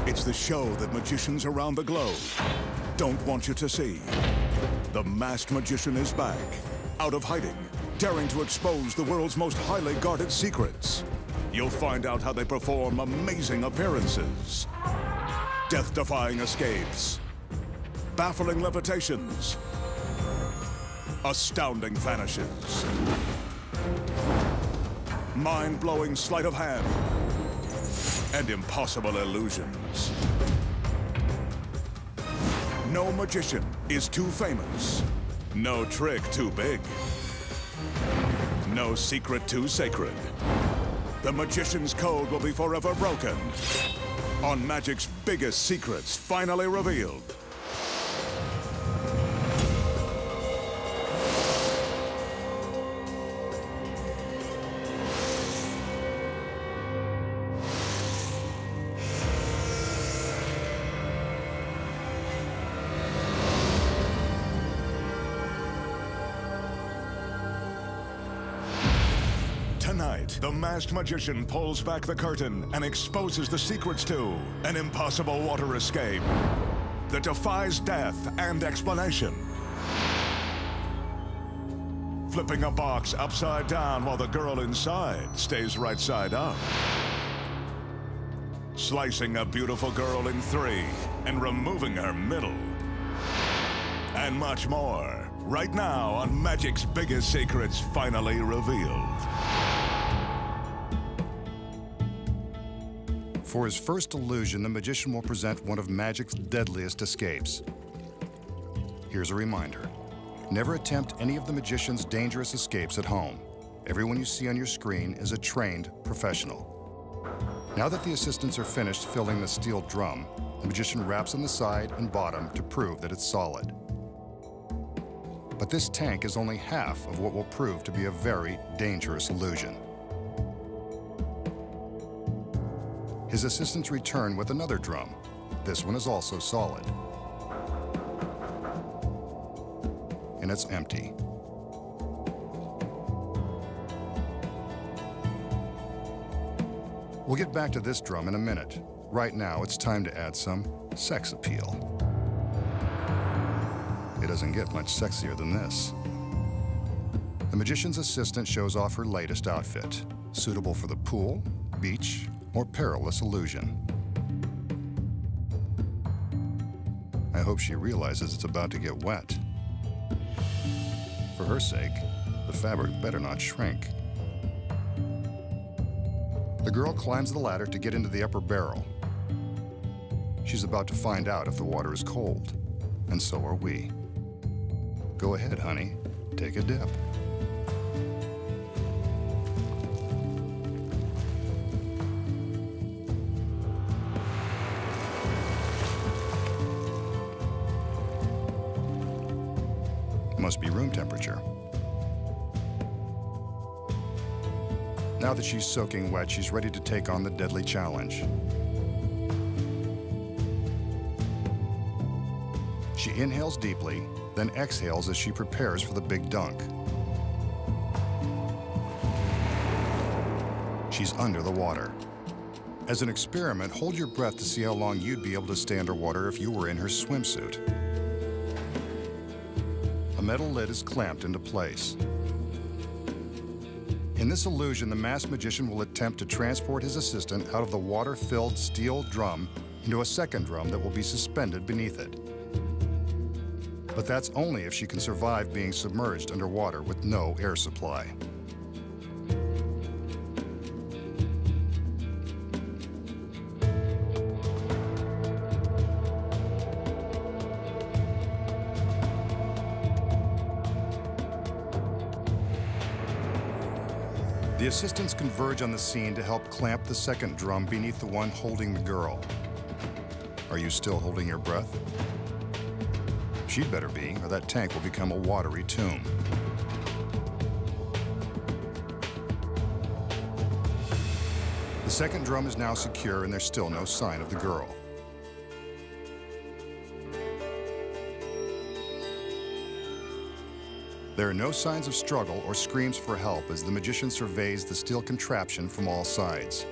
It's the show that magicians around the globe don't want you to see. The Masked Magician is back, out of hiding, daring to expose the world's most highly guarded secrets. You'll find out how they perform amazing appearances, death-defying escapes, baffling levitations, astounding vanishes, mind-blowing sleight of hand, and impossible illusions. No magician is too famous. No trick too big. No secret too sacred. The magician's code will be forever broken on magic's biggest secrets finally revealed. Tonight, the Masked Magician pulls back the curtain and exposes the secrets to an impossible water escape that defies death and explanation. Flipping a box upside down while the girl inside stays right side up. Slicing a beautiful girl in three and removing her middle. And much more, right now on Magic's biggest secrets finally revealed. For his first illusion, the magician will present one of Magic's deadliest escapes. Here's a reminder. Never attempt any of the magician's dangerous escapes at home. Everyone you see on your screen is a trained professional. Now that the assistants are finished filling the steel drum, the magician wraps on the side and bottom to prove that it's solid. But this tank is only half of what will prove to be a very dangerous illusion. His assistants return with another drum. This one is also solid. And it's empty. We'll get back to this drum in a minute. Right now, it's time to add some sex appeal. It doesn't get much sexier than this. The magician's assistant shows off her latest outfit, suitable for the pool, beach, or perilous illusion. I hope she realizes it's about to get wet. For her sake, the fabric better not shrink. The girl climbs the ladder to get into the upper barrel. She's about to find out if the water is cold, and so are we. Go ahead, honey, take a dip. Must be room temperature. Now that she's soaking wet, she's ready to take on the deadly challenge. She inhales deeply, then exhales as she prepares for the big dunk. She's under the water. As an experiment, hold your breath to see how long you'd be able to stay underwater if you were in her swimsuit. A metal lid is clamped into place. In this illusion, the masked magician will attempt to transport his assistant out of the water-filled steel drum into a second drum that will be suspended beneath it. But that's only if she can survive being submerged underwater with no air supply. The assistants converge on the scene to help clamp the second drum beneath the one holding the girl. Are you still holding your breath? She'd better be, or that tank will become a watery tomb. The second drum is now secure, and there's still no sign of the girl. There are no signs of struggle or screams for help as the magician surveys the steel contraption from all sides.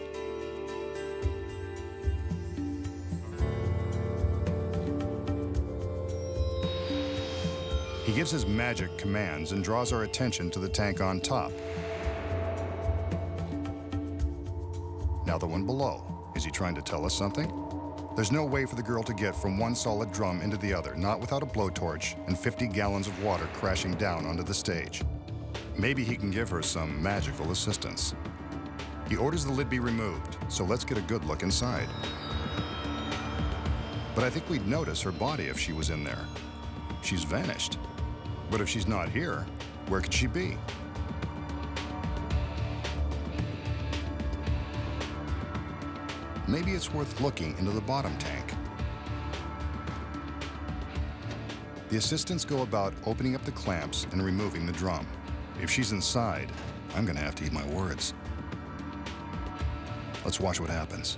gives his magic commands and draws our attention to the tank on top. Now the one below. Is he trying to tell us something? There's no way for the girl to get from one solid drum into the other, not without a blowtorch and 50 gallons of water crashing down onto the stage. Maybe he can give her some magical assistance. He orders the lid be removed, so let's get a good look inside. But I think we'd notice her body if she was in there. She's vanished. But if she's not here, where could she be? Maybe it's worth looking into the bottom tank. The assistants go about opening up the clamps and removing the drum. If she's inside, I'm gonna have to eat my words. Let's watch what happens.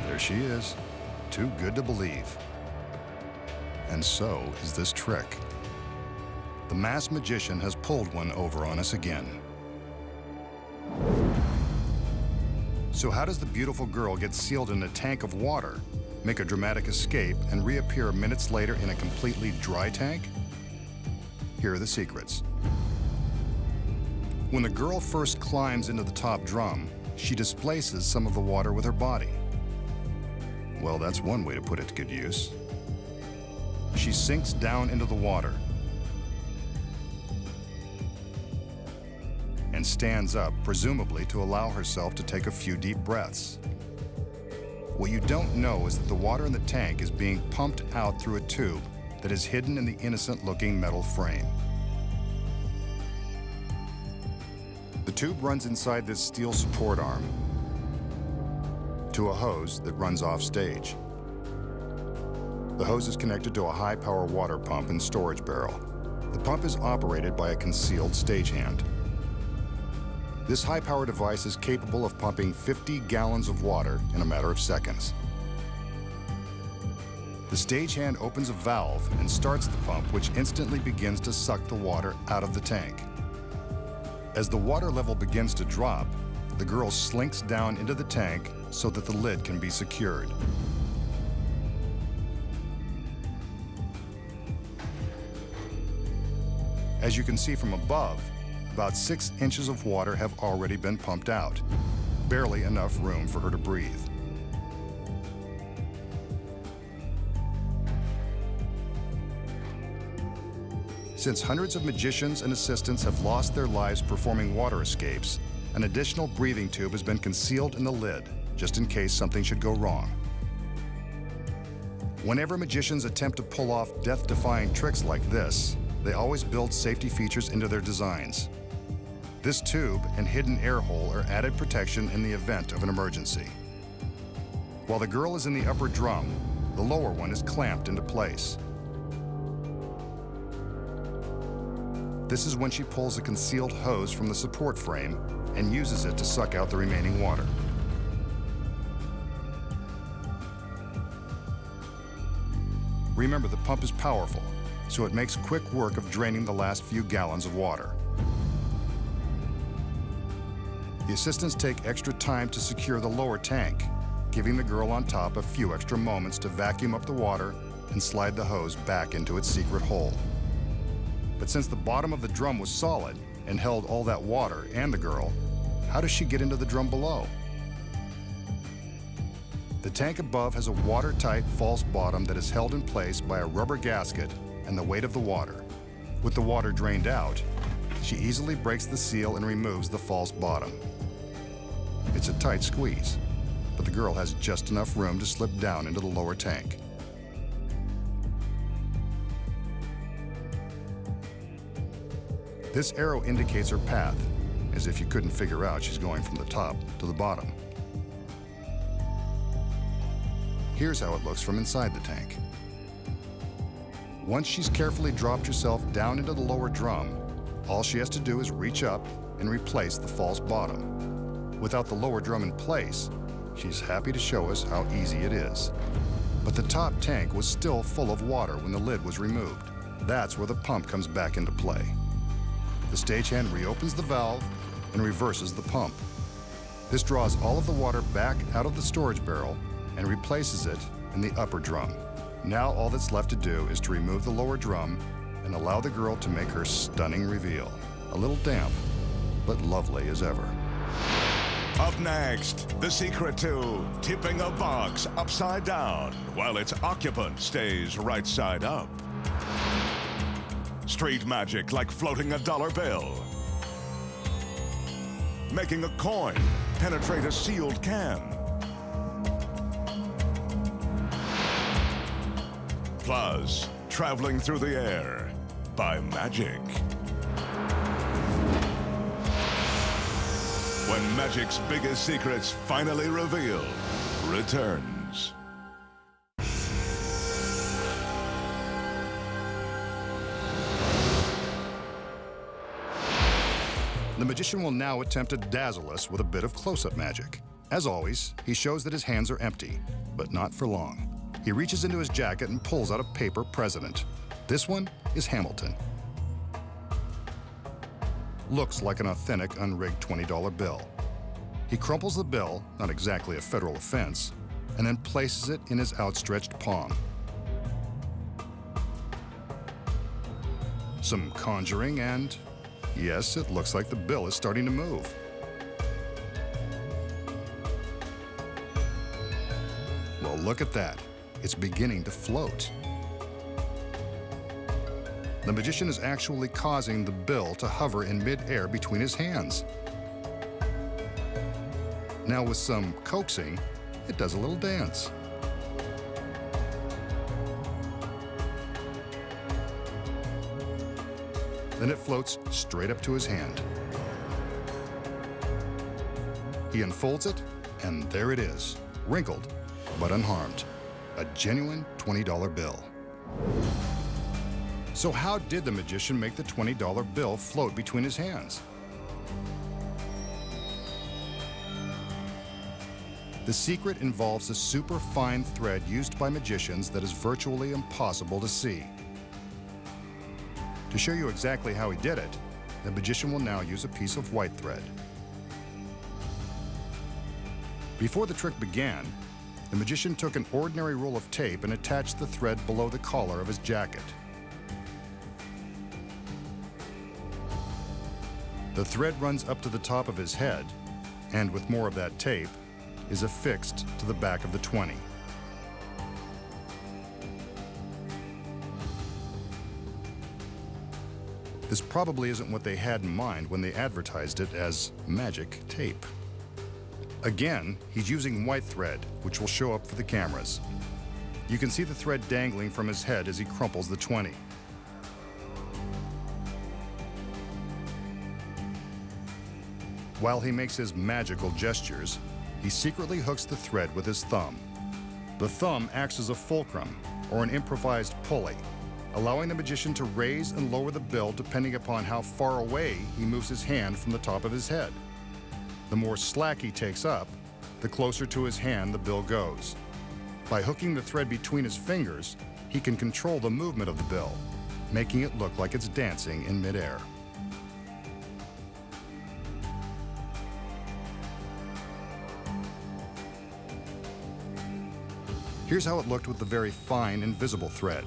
There she is, too good to believe. And so is this trick. The masked magician has pulled one over on us again. So how does the beautiful girl get sealed in a tank of water, make a dramatic escape, and reappear minutes later in a completely dry tank? Here are the secrets. When the girl first climbs into the top drum, she displaces some of the water with her body. Well, that's one way to put it to good use. She sinks down into the water and stands up, presumably to allow herself to take a few deep breaths. What you don't know is that the water in the tank is being pumped out through a tube that is hidden in the innocent-looking metal frame. The tube runs inside this steel support arm to a hose that runs off stage. The hose is connected to a high-power water pump and storage barrel. The pump is operated by a concealed stagehand. This high-power device is capable of pumping 50 gallons of water in a matter of seconds. The stagehand opens a valve and starts the pump, which instantly begins to suck the water out of the tank. As the water level begins to drop, the girl slinks down into the tank so that the lid can be secured. As you can see from above, about 6 inches of water have already been pumped out. Barely enough room for her to breathe. Since hundreds of magicians and assistants have lost their lives performing water escapes, an additional breathing tube has been concealed in the lid, just in case something should go wrong. Whenever magicians attempt to pull off death-defying tricks like this, they always build safety features into their designs. This tube and hidden air hole are added protection in the event of an emergency. While the girl is in the upper drum, the lower one is clamped into place. This is when she pulls a concealed hose from the support frame and uses it to suck out the remaining water. Remember, the pump is powerful, so it makes quick work of draining the last few gallons of water. The assistants take extra time to secure the lower tank, giving the girl on top a few extra moments to vacuum up the water and slide the hose back into its secret hole. But since the bottom of the drum was solid and held all that water and the girl, how does she get into the drum below? The tank above has a watertight false bottom that is held in place by a rubber gasket and the weight of the water. With the water drained out, she easily breaks the seal and removes the false bottom. It's a tight squeeze, but the girl has just enough room to slip down into the lower tank. This arrow indicates her path, as if you couldn't figure out she's going from the top to the bottom. Here's how it looks from inside the tank. Once she's carefully dropped herself down into the lower drum, all she has to do is reach up and replace the false bottom. Without the lower drum in place, she's happy to show us how easy it is. But the top tank was still full of water when the lid was removed. That's where the pump comes back into play. The stagehand reopens the valve and reverses the pump. This draws all of the water back out of the storage barrel and replaces it in the upper drum. Now all that's left to do is to remove the lower drum and allow the girl to make her stunning reveal. A little damp, but lovely as ever. Up next, the secret to tipping a box upside down while its occupant stays right side up. Street magic like floating a dollar bill. Making a coin penetrate a sealed can. Plus, traveling through the air by magic. When magic's biggest secrets finally revealed returns. The magician will now attempt to dazzle us with a bit of close-up magic. As always, he shows that his hands are empty, but not for long. He reaches into his jacket and pulls out a paper president. This one is Hamilton. Looks like an authentic unrigged $20 bill. He crumples the bill, not exactly a federal offense, and then places it in his outstretched palm. Some conjuring and, yes, it looks like the bill is starting to move. Well, look at that. It's beginning to float. The magician is actually causing the bill to hover in mid-air between his hands. Now with some coaxing, it does a little dance. Then it floats straight up to his hand. He unfolds it, and there it is, wrinkled but unharmed. A genuine $20 bill. So how did the magician make the $20 bill float between his hands? The secret involves a super fine thread used by magicians that is virtually impossible to see. To show you exactly how he did it, the magician will now use a piece of white thread. Before the trick began, the magician took an ordinary roll of tape and attached the thread below the collar of his jacket. The thread runs up to the top of his head, and with more of that tape, is affixed to the back of the 20. This probably isn't what they had in mind when they advertised it as magic tape. Again, he's using white thread, which will show up for the cameras. You can see the thread dangling from his head as he crumples the 20. While he makes his magical gestures, he secretly hooks the thread with his thumb. The thumb acts as a fulcrum, or an improvised pulley, allowing the magician to raise and lower the bill depending upon how far away he moves his hand from the top of his head. The more slack he takes up, the closer to his hand the bill goes. By hooking the thread between his fingers, he can control the movement of the bill, making it look like it's dancing in midair. Here's how it looked with the very fine, invisible thread.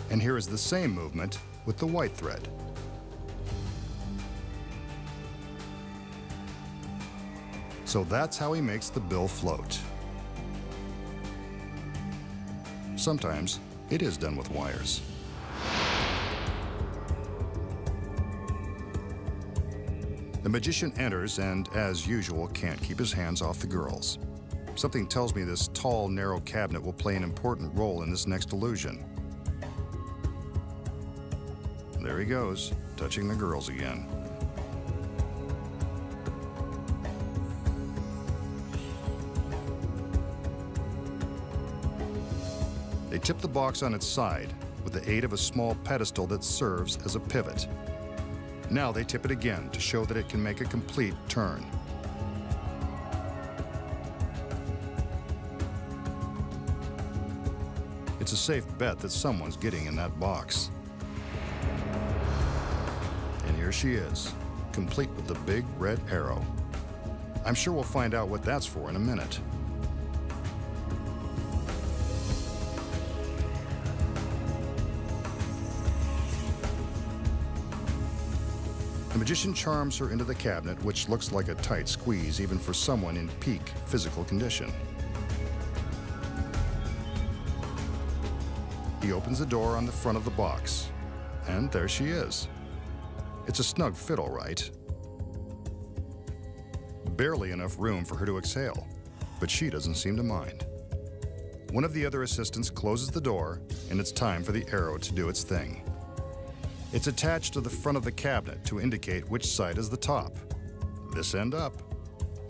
And here is the same movement with the white thread. So that's how he makes the bill float. Sometimes it is done with wires. The magician enters and, as usual, can't keep his hands off the girls. Something tells me this tall, narrow cabinet will play an important role in this next illusion. There he goes, touching the girls again. They tip the box on its side with the aid of a small pedestal that serves as a pivot. Now they tip it again to show that it can make a complete turn. It's a safe bet that someone's getting in that box. here she is, complete with the big red arrow. I'm sure we'll find out what that's for in a minute. The magician charms her into the cabinet, which looks like a tight squeeze even for someone in peak physical condition. He opens the door on the front of the box, and there she is. It's a snug fit, all right. Barely enough room for her to exhale, but she doesn't seem to mind. One of the other assistants closes the door, and it's time for the arrow to do its thing. It's attached to the front of the cabinet to indicate which side is the top. This end up,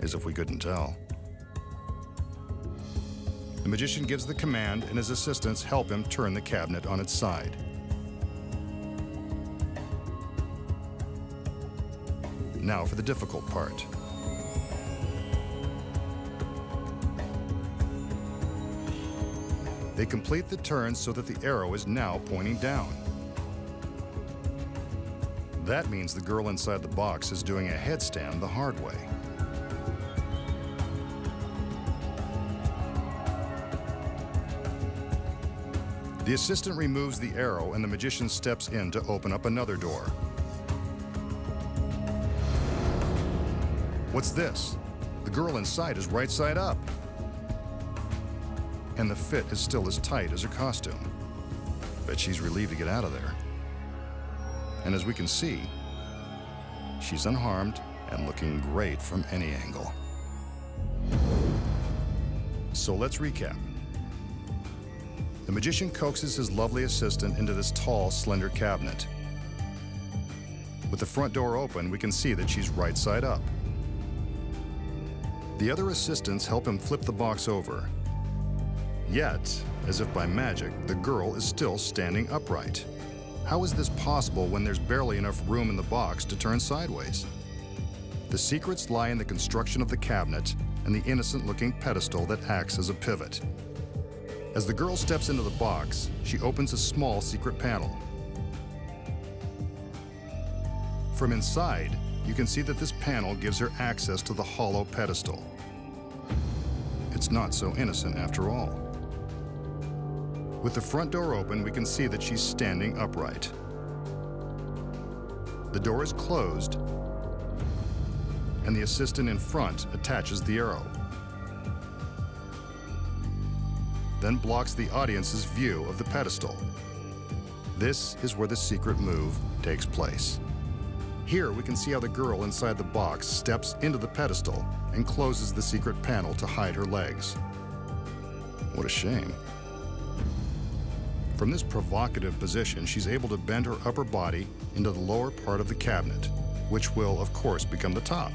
as if we couldn't tell. The magician gives the command, and his assistants help him turn the cabinet on its side. Now for the difficult part. They complete the turn so that the arrow is now pointing down. That means the girl inside the box is doing a headstand the hard way. The assistant removes the arrow, and the magician steps in to open up another door. What's this? The girl inside is right side up. And the fit is still as tight as her costume. Bet she's relieved to get out of there. And as we can see, she's unharmed and looking great from any angle. So let's recap. The magician coaxes his lovely assistant into this tall, slender cabinet. With the front door open, we can see that she's right side up. The other assistants help him flip the box over. Yet, as if by magic, the girl is still standing upright. How is this possible when there's barely enough room in the box to turn sideways? The secrets lie in the construction of the cabinet and the innocent-looking pedestal that acts as a pivot. As the girl steps into the box, she opens a small secret panel. From inside, you can see that this panel gives her access to the hollow pedestal. It's not so innocent after all. With the front door open, we can see that she's standing upright. The door is closed, and the assistant in front attaches the arrow, then blocks the audience's view of the pedestal. This is where the secret move takes place. Here we can see how the girl inside the box steps into the pedestal and closes the secret panel to hide her legs. What a shame. From this provocative position, she's able to bend her upper body into the lower part of the cabinet, which will, of course, become the top.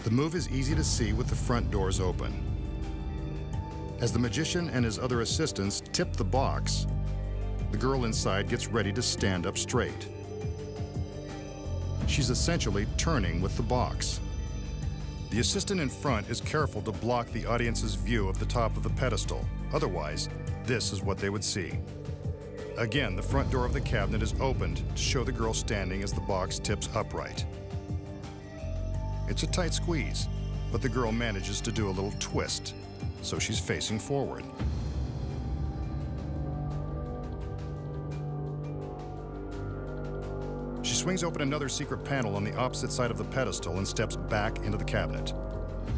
The move is easy to see with the front doors open. As the magician and his other assistants tip the box, the girl inside gets ready to stand up straight. She's essentially turning with the box. The assistant in front is careful to block the audience's view of the top of the pedestal. Otherwise, this is what they would see. Again, the front door of the cabinet is opened to show the girl standing as the box tips upright. It's a tight squeeze, but the girl manages to do a little twist, so she's facing forward. She swings open another secret panel on the opposite side of the pedestal and steps back into the cabinet.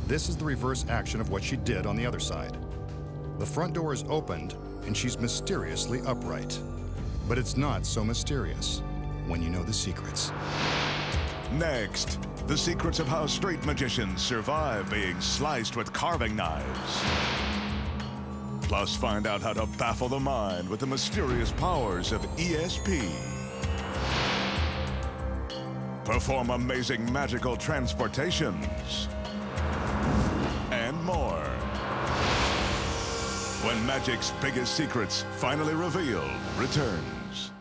This is the reverse action of what she did on the other side. The front door is opened, and she's mysteriously upright. But it's not so mysterious when you know the secrets. Next, the secrets of how straight magicians survive being sliced with carving knives. Plus, find out how to baffle the mind with the mysterious powers of ESP. Perform amazing magical transportations. And more. When magic's biggest secrets, finally revealed, returns.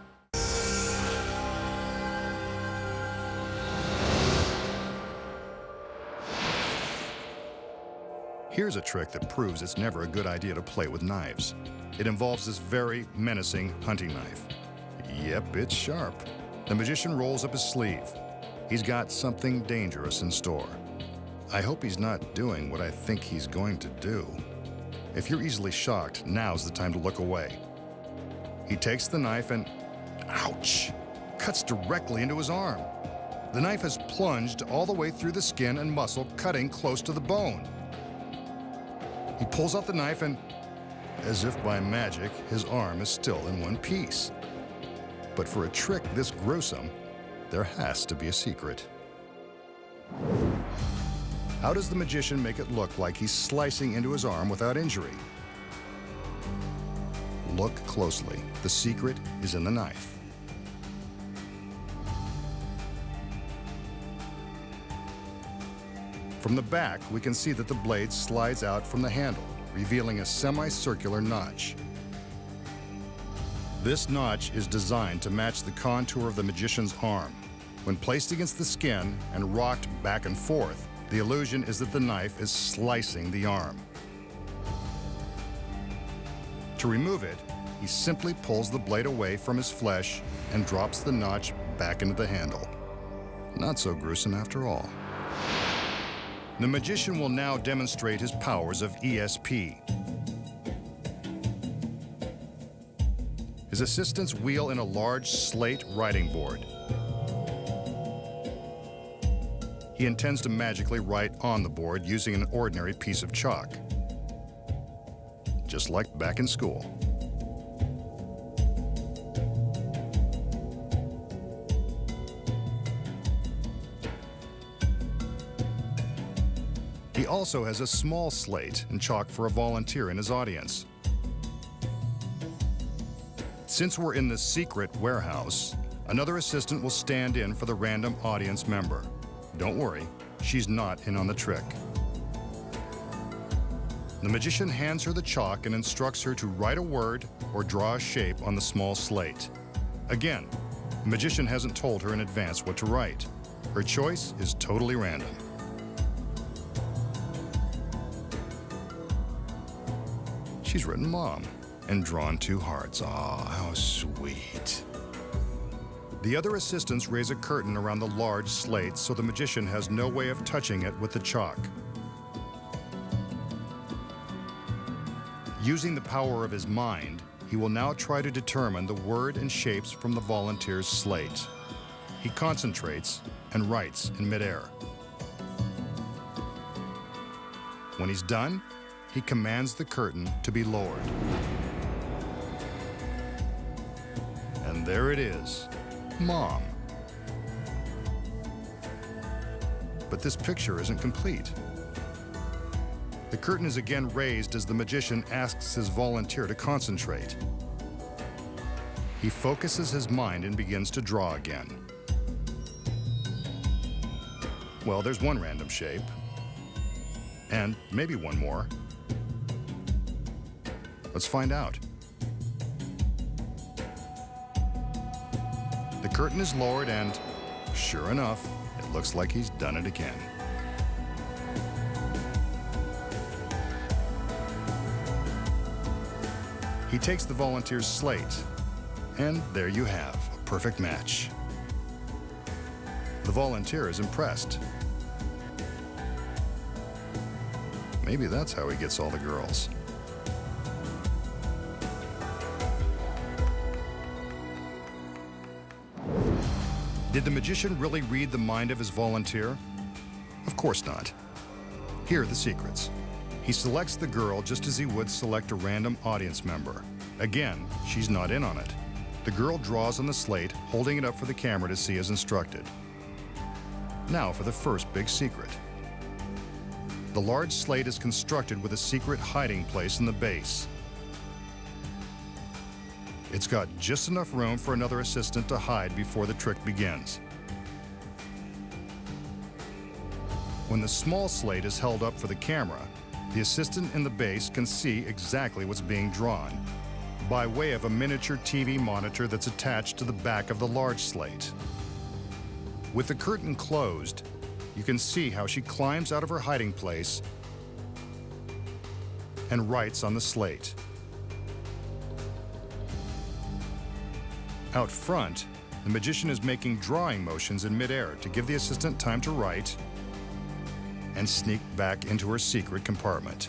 Here's a trick that proves it's never a good idea to play with knives. It involves this very menacing hunting knife. Yep, it's sharp. The magician rolls up his sleeve. He's got something dangerous in store. I hope he's not doing what I think he's going to do. If you're easily shocked, now's the time to look away. He takes the knife and, ouch, cuts directly into his arm. The knife has plunged all the way through the skin and muscle, cutting close to the bone. He pulls out the knife and, as if by magic, his arm is still in one piece. But for a trick this gruesome, there has to be a secret. How does the magician make it look like he's slicing into his arm without injury? Look closely. The secret is in the knife. From the back, we can see that the blade slides out from the handle, revealing a semicircular notch. This notch is designed to match the contour of the magician's arm. When placed against the skin and rocked back and forth, the illusion is that the knife is slicing the arm. To remove it, he simply pulls the blade away from his flesh and drops the notch back into the handle. Not so gruesome after all. The magician will now demonstrate his powers of ESP. His assistants wheel in a large slate writing board. He intends to magically write on the board using an ordinary piece of chalk, just like back in school. He also has a small slate and chalk for a volunteer in his audience. Since we're in the secret warehouse, another assistant will stand in for the random audience member. Don't worry, she's not in on the trick. The magician hands her the chalk and instructs her to write a word or draw a shape on the small slate. Again, the magician hasn't told her in advance what to write. Her choice is totally random. She's written Mom and drawn 2 hearts. Aw, how sweet. The other assistants raise a curtain around the large slate so the magician has no way of touching it with the chalk. Using the power of his mind, he will now try to determine the word and shapes from the volunteer's slate. He concentrates and writes in midair. When he's done, he commands the curtain to be lowered. And there it is, Mom. But this picture isn't complete. The curtain is again raised as the magician asks his volunteer to concentrate. He focuses his mind and begins to draw again. Well, there's one random shape. And maybe one more. Let's find out. The curtain is lowered and, sure enough, it looks like he's done it again. He takes the volunteer's slate, and there you have a perfect match. The volunteer is impressed. Maybe that's how he gets all the girls. Did the magician really read the mind of his volunteer? Of course not. Here are the secrets. He selects the girl just as he would select a random audience member. Again, she's not in on it. The girl draws on the slate, holding it up for the camera to see as instructed. Now for the first big secret. The large slate is constructed with a secret hiding place in the base. It's got just enough room for another assistant to hide before the trick begins. When the small slate is held up for the camera, the assistant in the base can see exactly what's being drawn by way of a miniature TV monitor that's attached to the back of the large slate. With the curtain closed, you can see how she climbs out of her hiding place and writes on the slate. Out front, The magician is making drawing motions in midair to give the assistant time to write and sneak back into her secret compartment.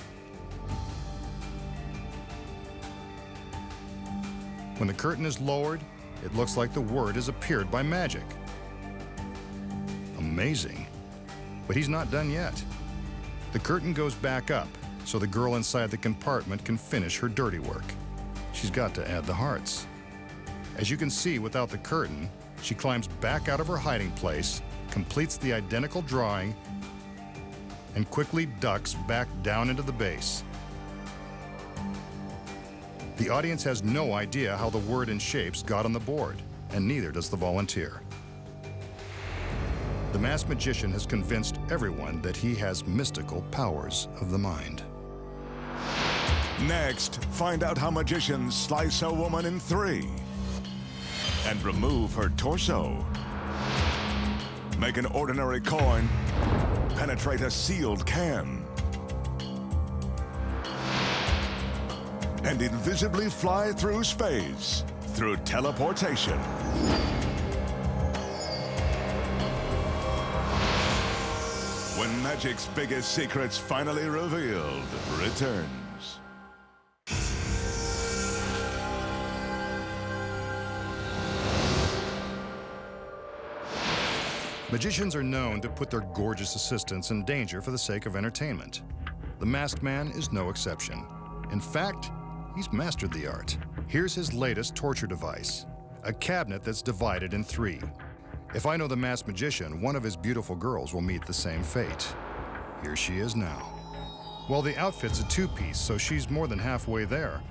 When the curtain is lowered, it looks like the word has appeared by magic. Amazing. But he's not done yet. The curtain goes back up, so the girl inside the compartment can finish her dirty work. She's got to add the hearts. As you can see, without the curtain, she climbs back out of her hiding place, completes the identical drawing, and quickly ducks back down into the base. The audience has no idea how the word and shapes got on the board, and neither does the volunteer. The masked magician has convinced everyone that he has mystical powers of the mind. Next, find out how magicians slice a woman in 3 and remove her torso. Make an ordinary coin penetrate a sealed can. And invisibly fly through space through teleportation. When magic's biggest secrets finally revealed returns. Magicians are known to put their gorgeous assistants in danger for the sake of entertainment. The masked man is no exception. In fact, he's mastered the art. Here's his latest torture device, a cabinet that's divided in 3. If I know the masked magician, one of his beautiful girls will meet the same fate. Here she is now. Well, the outfit's a 2-piece, so she's more than halfway there.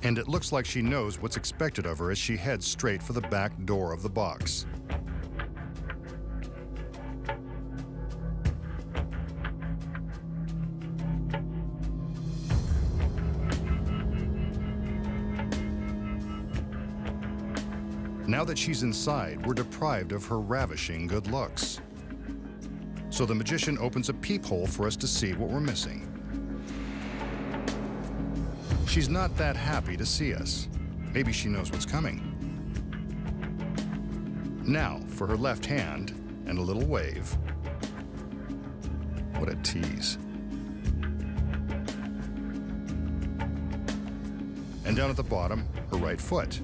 And it looks like she knows what's expected of her as she heads straight for the back door of the box. Now that she's inside, we're deprived of her ravishing good looks. So the magician opens a peephole for us to see what we're missing. She's not that happy to see us. Maybe she knows what's coming. Now, for her left hand and a little wave. What a tease. And down at the bottom, her right foot.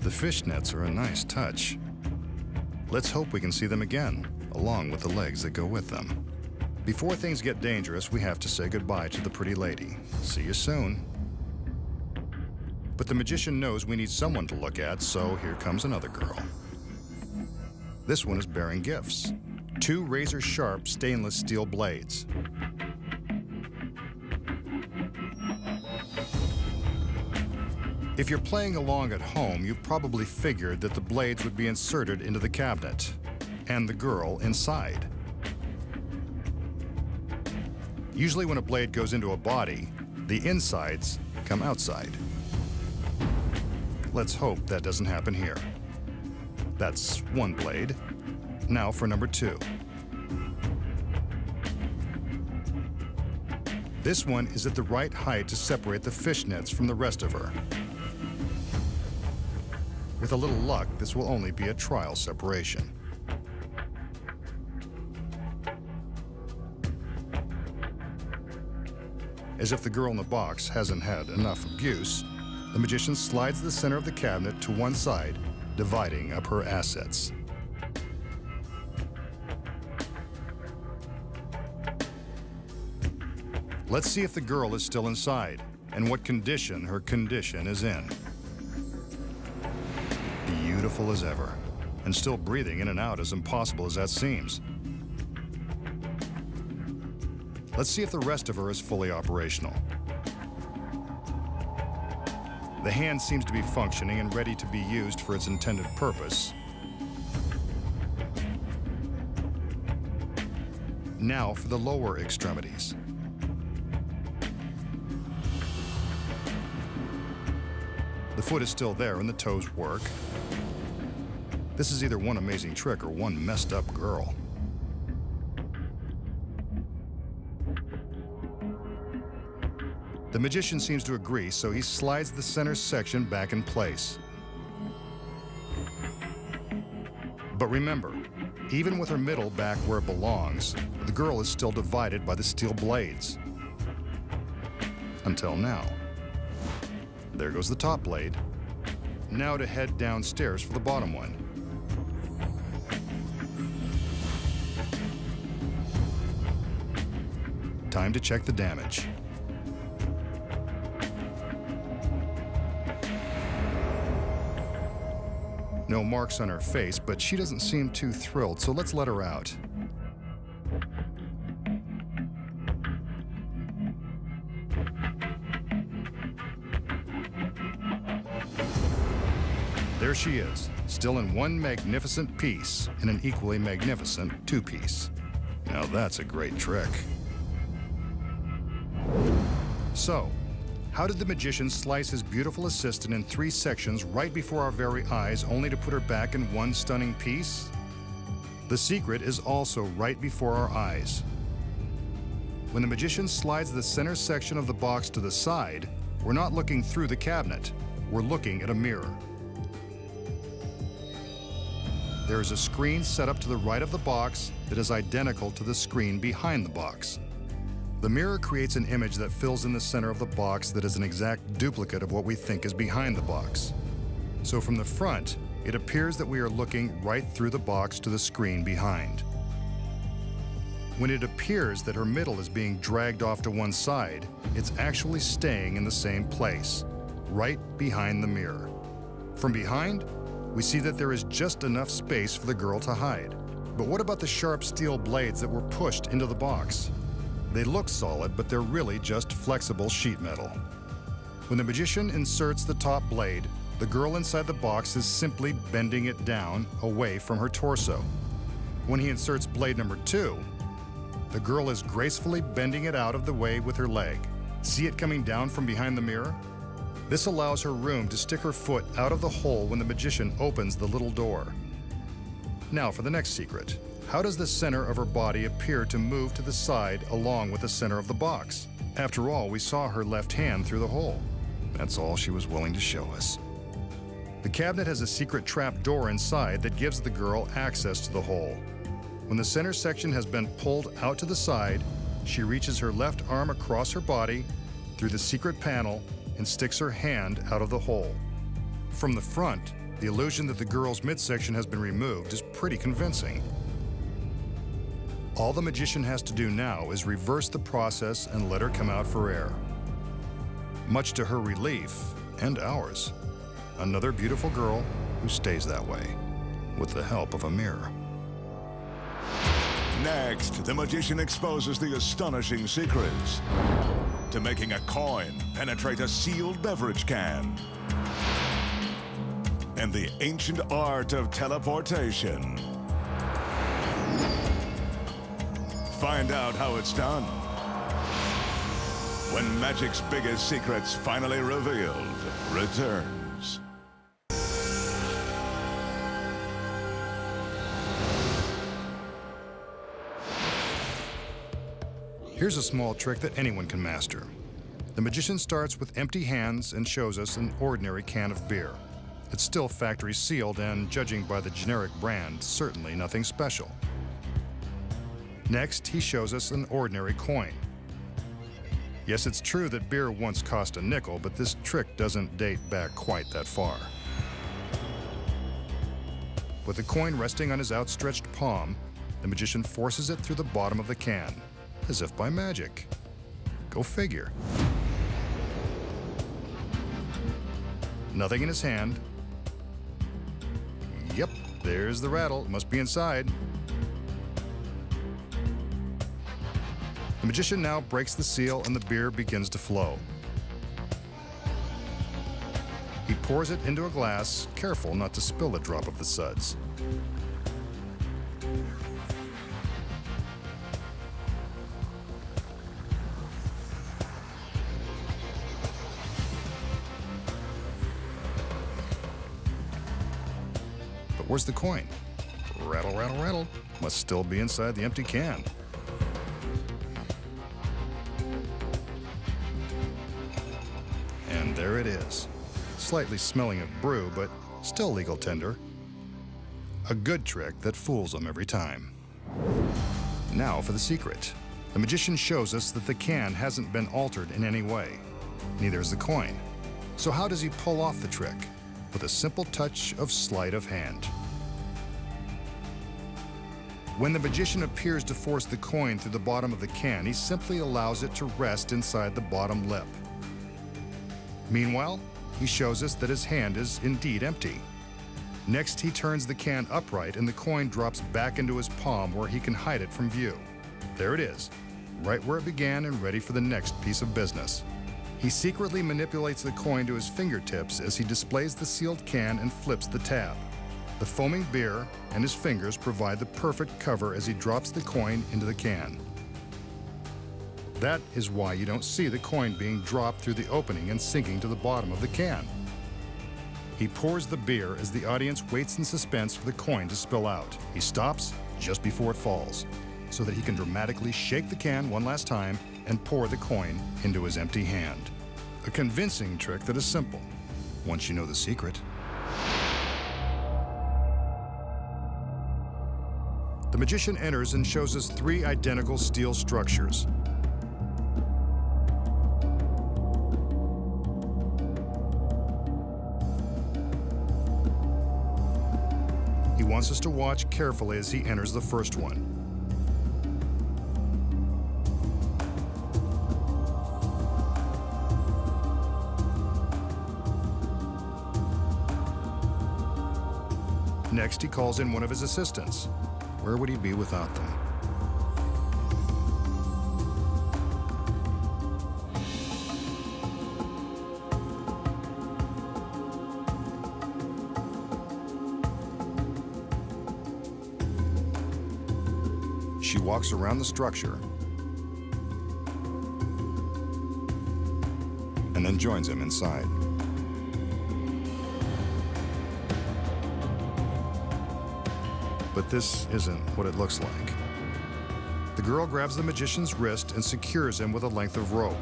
The fishnets are a nice touch. Let's hope we can see them again, along with the legs that go with them. Before things get dangerous, we have to say goodbye to the pretty lady. See you soon. But the magician knows we need someone to look at, so here comes another girl. This one is bearing gifts. 2 razor-sharp stainless steel blades. If you're playing along at home, you probably figured that the blades would be inserted into the cabinet, and the girl inside. Usually when a blade goes into a body, the insides come outside. Let's hope that doesn't happen here. That's 1 blade. Now for number 2. This one is at the right height to separate the fishnets from the rest of her. With a little luck, this will only be a trial separation. As if the girl in the box hasn't had enough abuse, the magician slides the center of the cabinet to one side, dividing up her assets. Let's see if the girl is still inside, and what condition her condition is in. Beautiful as ever, and still breathing in and out, as impossible as that seems. Let's see if the rest of her is fully operational. The hand seems to be functioning and ready to be used for its intended purpose. Now for the lower extremities. The foot is still there and the toes work. This is either one amazing trick or one messed up girl. The magician seems to agree, so he slides the center section back in place. But remember, even with her middle back where it belongs, the girl is still divided by the steel blades. Until now. There goes the top blade. Now to head downstairs for the bottom one. Time to check the damage. No marks on her face, but she doesn't seem too thrilled, so let's let her out. There she is, still in one magnificent piece and an equally magnificent two-piece. Now that's a great trick. So, how did the magician slice his beautiful assistant in 3 sections right before our very eyes, only to put her back in one stunning piece? The secret is also right before our eyes. When the magician slides the center section of the box to the side, we're not looking through the cabinet, we're looking at a mirror. There is a screen set up to the right of the box that is identical to the screen behind the box. The mirror creates an image that fills in the center of the box that is an exact duplicate of what we think is behind the box. So from the front, it appears that we are looking right through the box to the screen behind. When it appears that her middle is being dragged off to one side, it's actually staying in the same place, right behind the mirror. From behind, we see that there is just enough space for the girl to hide. But what about the sharp steel blades that were pushed into the box? They look solid, but they're really just flexible sheet metal. When the magician inserts the top blade, the girl inside the box is simply bending it down away from her torso. When he inserts blade number 2, the girl is gracefully bending it out of the way with her leg. See it coming down from behind the mirror? This allows her room to stick her foot out of the hole when the magician opens the little door. Now for the next secret. How does the center of her body appear to move to the side along with the center of the box? After all, we saw her left hand through the hole. That's all she was willing to show us. The cabinet has a secret trap door inside that gives the girl access to the hole. When the center section has been pulled out to the side, she reaches her left arm across her body through the secret panel and sticks her hand out of the hole. From the front, the illusion that the girl's midsection has been removed is pretty convincing. All the magician has to do now is reverse the process and let her come out for air. Much to her relief, and ours. Another beautiful girl who stays that way, with the help of a mirror. Next, the magician exposes the astonishing secrets to making a coin penetrate a sealed beverage can, and the ancient art of teleportation. Find out how it's done when magic's biggest secrets, finally revealed, returns. Here's a small trick that anyone can master. The magician starts with empty hands and shows us an ordinary can of beer. It's still factory sealed and, judging by the generic brand, certainly nothing special. Next, he shows us an ordinary coin. Yes, it's true that beer once cost a nickel, but this trick doesn't date back quite that far. With the coin resting on his outstretched palm, the magician forces it through the bottom of the can, as if by magic. Go figure. Nothing in his hand. Yep, there's the rattle. It must be inside. The magician now breaks the seal and the beer begins to flow. He pours it into a glass, careful not to spill a drop of the suds. But where's the coin? Rattle, rattle, rattle. Must still be inside the empty can. And there it is. Slightly smelling of brew, but still legal tender. A good trick that fools them every time. Now for the secret. The magician shows us that the can hasn't been altered in any way. Neither is the coin. So how does he pull off the trick? With a simple touch of sleight of hand. When the magician appears to force the coin through the bottom of the can, he simply allows it to rest inside the bottom lip. Meanwhile, he shows us that his hand is indeed empty. Next, he turns the can upright and the coin drops back into his palm where he can hide it from view. There it is, right where it began and ready for the next piece of business. He secretly manipulates the coin to his fingertips as he displays the sealed can and flips the tab. The foaming beer and his fingers provide the perfect cover as he drops the coin into the can. That is why you don't see the coin being dropped through the opening and sinking to the bottom of the can. He pours the beer as the audience waits in suspense for the coin to spill out. He stops just before it falls, so that he can dramatically shake the can one last time and pour the coin into his empty hand. A convincing trick that is simple, once you know the secret. The magician enters and shows us 3 identical steel structures. He wants us to watch carefully as he enters the first one. Next, he calls in one of his assistants. Where would he be without them? She walks around the structure and then joins him inside. But this isn't what it looks like. The girl grabs the magician's wrist and secures him with a length of rope.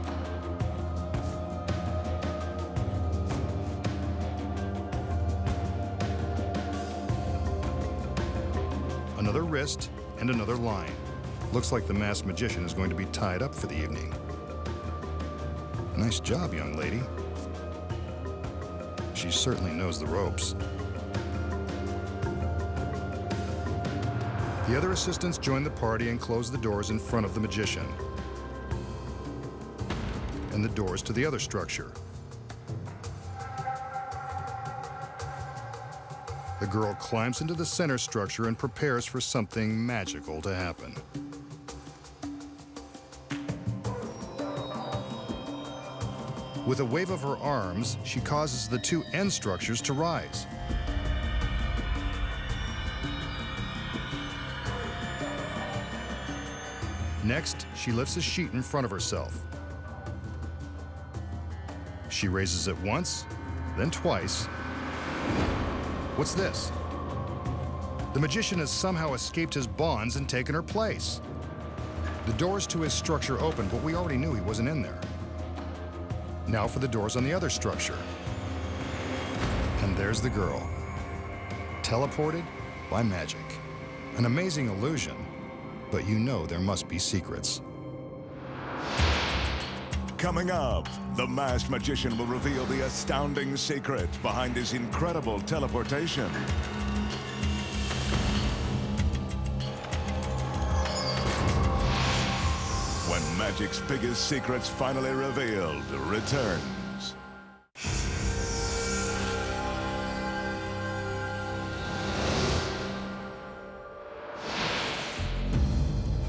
Another wrist and another line. Looks like the masked magician is going to be tied up for the evening. Nice job, young lady. She certainly knows the ropes. The other assistants join the party and close the doors in front of the magician and the doors to the other structure. The girl climbs into the center structure and prepares for something magical to happen. With a wave of her arms, she causes the 2 end structures to rise. Next, she lifts a sheet in front of herself. She raises it once, then twice. What's this? The magician has somehow escaped his bonds and taken her place. The doors to his structure open, but we already knew he wasn't in there. Now for the doors on the other structure. And there's the girl, teleported by magic. An amazing illusion. But you know there must be secrets. Coming up, the masked magician will reveal the astounding secret behind his incredible teleportation. When magic's biggest secrets finally revealed returns.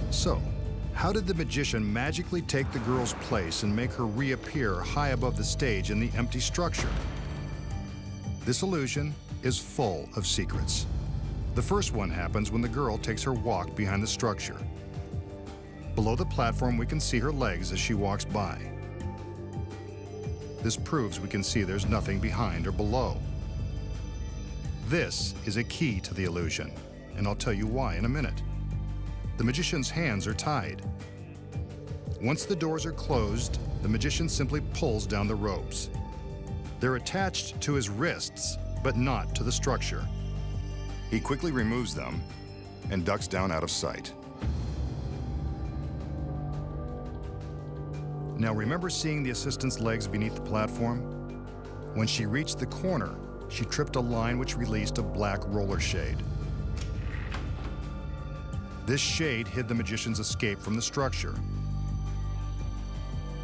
So, how did the magician magically take the girl's place and make her reappear high above the stage in the empty structure? This illusion is full of secrets. The first one happens when the girl takes her walk behind the structure. Below the platform, we can see her legs as she walks by. This proves we can see there's nothing behind or below. This is a key to the illusion, and I'll tell you why in a minute. The magician's hands are tied. Once the doors are closed, the magician simply pulls down the ropes. They're attached to his wrists, but not to the structure. He quickly removes them and ducks down out of sight. Now remember seeing the assistant's legs beneath the platform? When she reached the corner, she tripped a line which released a black roller shade. This shade hid the magician's escape from the structure.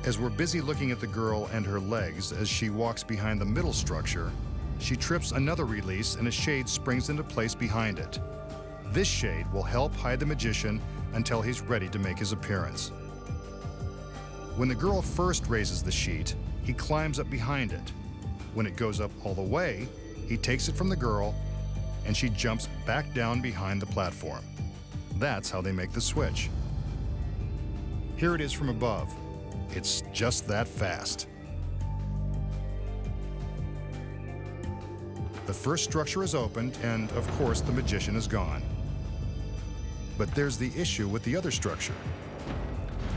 As we're busy looking at the girl and her legs as she walks behind the middle structure, she trips another release and a shade springs into place behind it. This shade will help hide the magician until he's ready to make his appearance. When the girl first raises the sheet, he climbs up behind it. When it goes up all the way, he takes it from the girl and she jumps back down behind the platform. That's how they make the switch. Here it is from above. It's just that fast. The first structure is opened, and of course the magician is gone. But there's the issue with the other structure.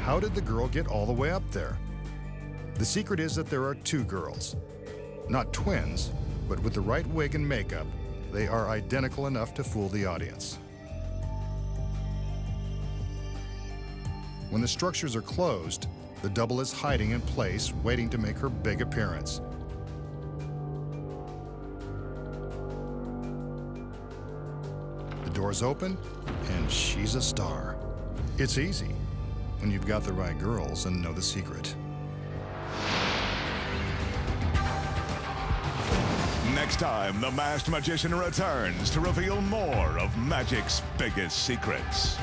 How did the girl get all the way up there? The secret is that there are two girls. Not twins, but with the right wig and makeup, they are identical enough to fool the audience. When the structures are closed, the double is hiding in place, waiting to make her big appearance. The doors open, and she's a star. It's easy when you've got the right girls and know the secret. Next time, the Masked Magician returns to reveal more of magic's biggest secrets.